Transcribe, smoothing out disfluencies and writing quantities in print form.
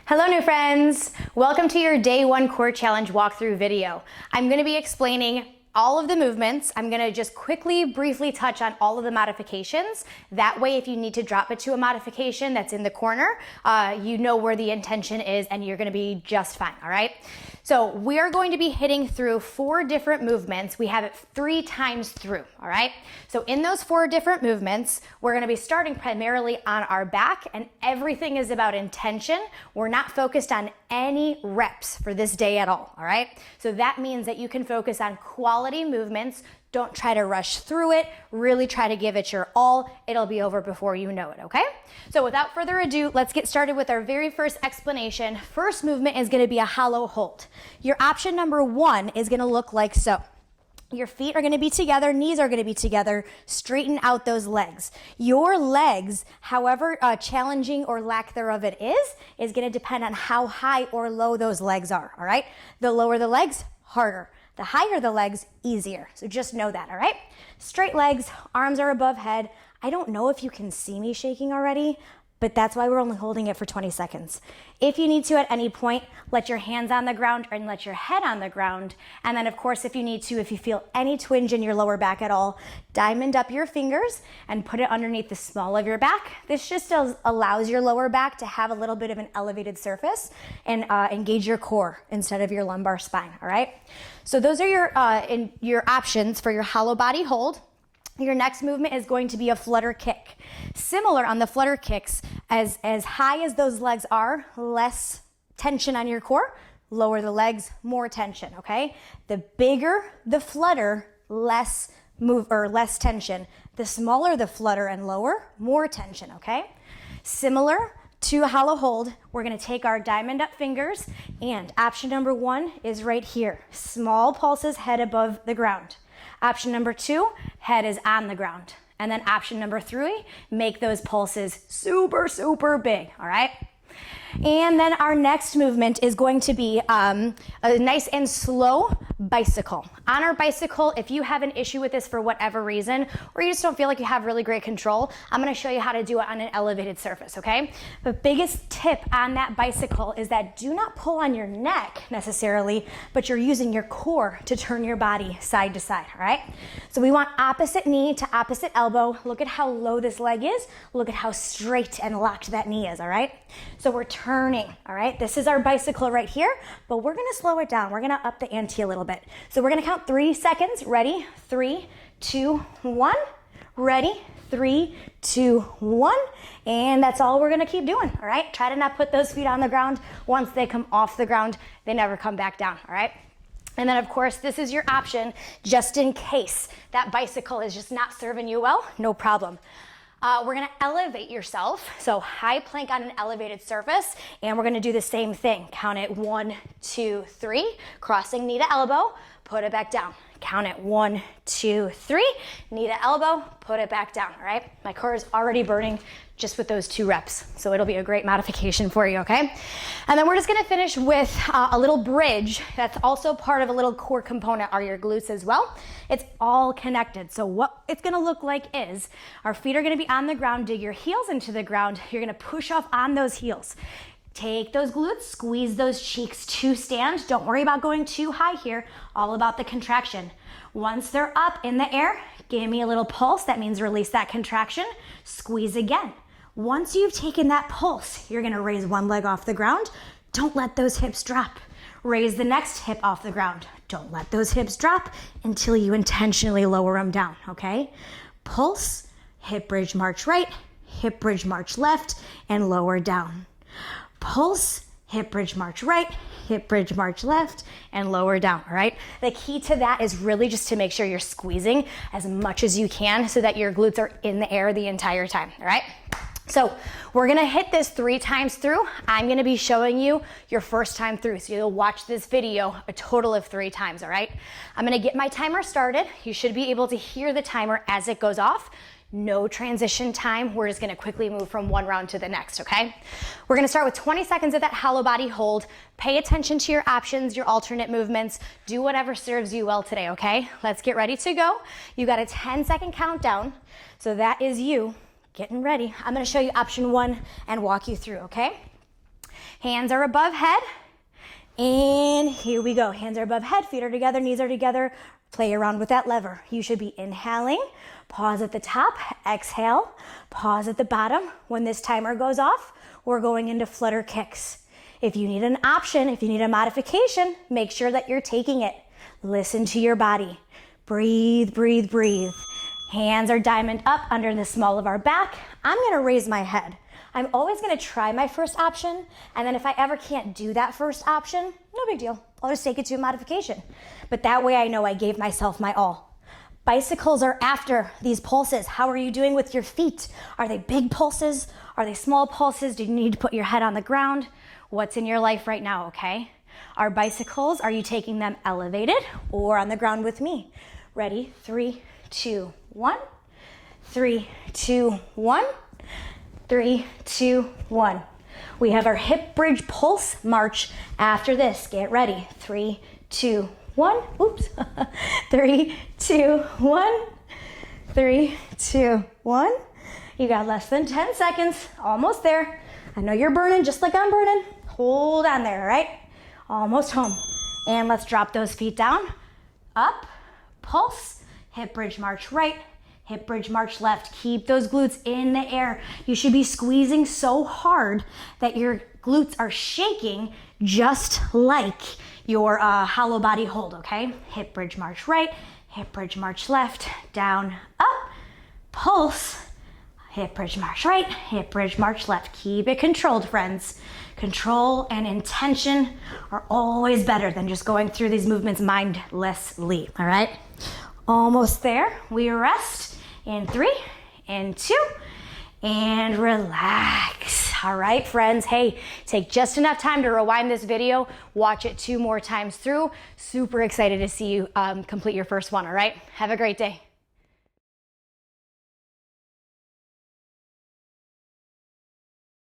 Hello new friends! Welcome to your day 1 core challenge walkthrough video. I'm going to be explaining all of the movements. I'm going to just quickly, briefly touch on all of the modifications. That way, if you need to drop it to a modification that's in the corner, you know where the intention is and you're going to be just fine, all right? So we are going to be hitting through 4 different movements. We have it 3 times through, all right? So in those 4 different movements, we're going to be starting primarily on our back, and everything is about intention. We're not focused on any reps for this day at all right? So that means that you can focus on quality movements. Don't try to rush through it. Really try to give it your all. It'll be over before you know it, okay? So without further ado, let's get started with our very first explanation. First movement is going to be a hollow hold. Your option number 1 is going to look like so. Your feet are going to be together, knees are going to be together, straighten out those legs. Your legs, however challenging or lack thereof it is going to depend on how high or low those legs are, all right? The lower the legs, harder. The higher the legs, easier. So just know that, all right? Straight legs, arms are above head. I don't know if you can see me shaking already, but that's why we're only holding it for 20 seconds. If you need to at any point, let your hands on the ground and let your head on the ground. And then of course, if you need to, if you feel any twinge in your lower back at all, diamond up your fingers and put it underneath the small of your back. This just allows your lower back to have a little bit of an elevated surface and engage your core instead of your lumbar spine, all right? So those are your options for your hollow body hold. Your next movement is going to be a flutter kick. Similar on the flutter kicks, as high as those legs are, less tension on your core, lower the legs, more tension, okay? The bigger the flutter, less tension. The smaller the flutter and lower, more tension, okay? Similar to a hollow hold, we're gonna take our diamond up fingers, and option number 1 is right here. Small pulses, head above the ground. Option number 2, head is on the ground. And then option number 3, make those pulses super, super big, all right? And then our next movement is going to be a nice and slow bicycle. On our bicycle, if you have an issue with this for whatever reason, or you just don't feel like you have really great control, I'm gonna show you how to do it on an elevated surface, okay? The biggest tip on that bicycle is that do not pull on your neck necessarily, but you're using your core to turn your body side to side, all right? So we want opposite knee to opposite elbow. Look at how low this leg is. Look at how straight and locked that knee is, all right? So we're turning, all right? This is our bicycle right here, but we're gonna slow it down. We're gonna up the ante a little bit. So we're gonna count 3 seconds. Ready? 3, 2, 1. Ready? 3, 2, 1. And that's all we're gonna keep doing, all right? Try to not put those feet on the ground. Once they come off the ground, they never come back down, all right? And then of course, this is your option just in case that bicycle is just not serving you well, no problem. We're gonna elevate yourself. So high plank on an elevated surface, and we're gonna do the same thing. Count it 1, 2, 3, crossing knee to elbow, put it back down. Count it 1, 2, 3, knee to elbow, put it back down, all right? My core is already burning just with those 2 reps, so it'll be a great modification for you, okay? And then we're just gonna finish with a little bridge. That's also part of a little core component, are your glutes as well. It's all connected. So what it's gonna look like is our feet are gonna be on the ground, dig your heels into the ground. You're gonna push off on those heels. Take those glutes, squeeze those cheeks to stand. Don't worry about going too high here, all about the contraction. Once they're up in the air, give me a little pulse. That means release that contraction, squeeze again. Once you've taken that pulse, you're gonna raise one leg off the ground. Don't let those hips drop. Raise the next hip off the ground. Don't let those hips drop until you intentionally lower them down, okay? Pulse, hip bridge march right, hip bridge march left, and lower down. Pulse, hip bridge march right, hip bridge march left, and lower down, all right? The key to that is really just to make sure you're squeezing as much as you can so that your glutes are in the air the entire time, all right? So we're gonna hit this 3 times through. I'm gonna be showing you your first time through. So you'll watch this video a total of 3 times, all right? I'm gonna get my timer started. You should be able to hear the timer as it goes off. No transition time. We're just gonna quickly move from one round to the next, okay? We're gonna start with 20 seconds of that hollow body hold. Pay attention to your options, your alternate movements. Do whatever serves you well today, okay? Let's get ready to go. You got a 10-second countdown. So that is you getting ready. I'm gonna show you option 1 and walk you through, okay? Hands are above head. And here we go. Hands are above head, feet are together, knees are together. Play around with that lever. You should be inhaling, pause at the top, exhale, pause at the bottom. When this timer goes off, we're going into flutter kicks. If you need an option, if you need a modification, make sure that you're taking it. Listen to your body. Breathe, breathe, breathe. Hands are diamond up under the small of our back. I'm gonna raise my head. I'm always gonna try my first option, and then if I ever can't do that first option, no big deal. I'll just take it to a modification. But that way I know I gave myself my all. Bicycles are after these pulses. How are you doing with your feet? Are they big pulses? Are they small pulses? Do you need to put your head on the ground? What's in your life right now, okay? Our bicycles, are you taking them elevated or on the ground with me? Ready? 3, 2, 1. 3, 2, 1. 3, 2, 1. We have our hip bridge pulse march after this. Get ready. 3, 2, 1. Oops. 3, 2, 1. 3, 2, 1. You got less than 10 seconds. Almost there. I know you're burning just like I'm burning. Hold on there, all right? Almost home. And let's drop those feet down. Up, pulse, hip bridge march right, hip bridge march left. Keep those glutes in the air. You should be squeezing so hard that your glutes are shaking just like your hollow body hold, okay? Hip bridge march right, hip bridge march left, down, up, pulse, hip bridge march right, hip bridge march left. Keep it controlled, friends. Control and intention are always better than just going through these movements mindlessly, all right? Almost there. We rest in 3, in 2, and relax. All right, friends. Hey, take just enough time to rewind this video, watch it 2 more times through. Super excited to see you complete your first one, all right? Have a great day.